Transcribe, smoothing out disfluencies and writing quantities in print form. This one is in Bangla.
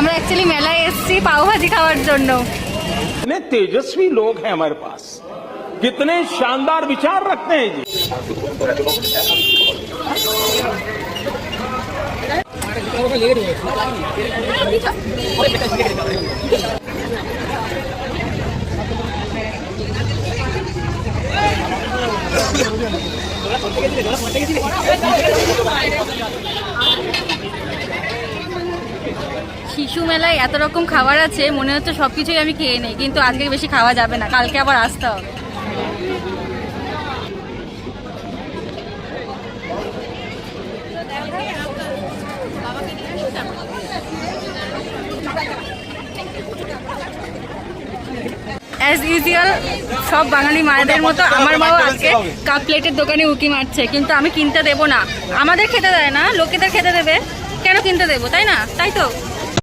আমরা অ্যাকচুয়ালি মেলায় এসেছি পাওভাজি খাওয়ার জন্য। कितने तेजस्वी लोग हैं हमारे पास, कितने शानदार विचार रखते हैं जी। শিশু মেলায় এত রকম খাবার আছে, মনে হচ্ছে সবকিছুই আমি খেয়ে নেই, কিন্তু আজকে বেশি খাওয়া যাবে না, কালকে আবার আসতে হবে। অ্যাজ ইউজুয়াল সব বাঙালি মায়েদের মতো আমার মাও আজকে কাপ প্লেটের দোকানে উঁকি মারছে, কিন্তু আমি কিনতে দেবো না। আমাদের খেতে দেয় না, লোকেদের খেতে দেবে, কেন কিনতে দেবো, তাই না? তাই তো।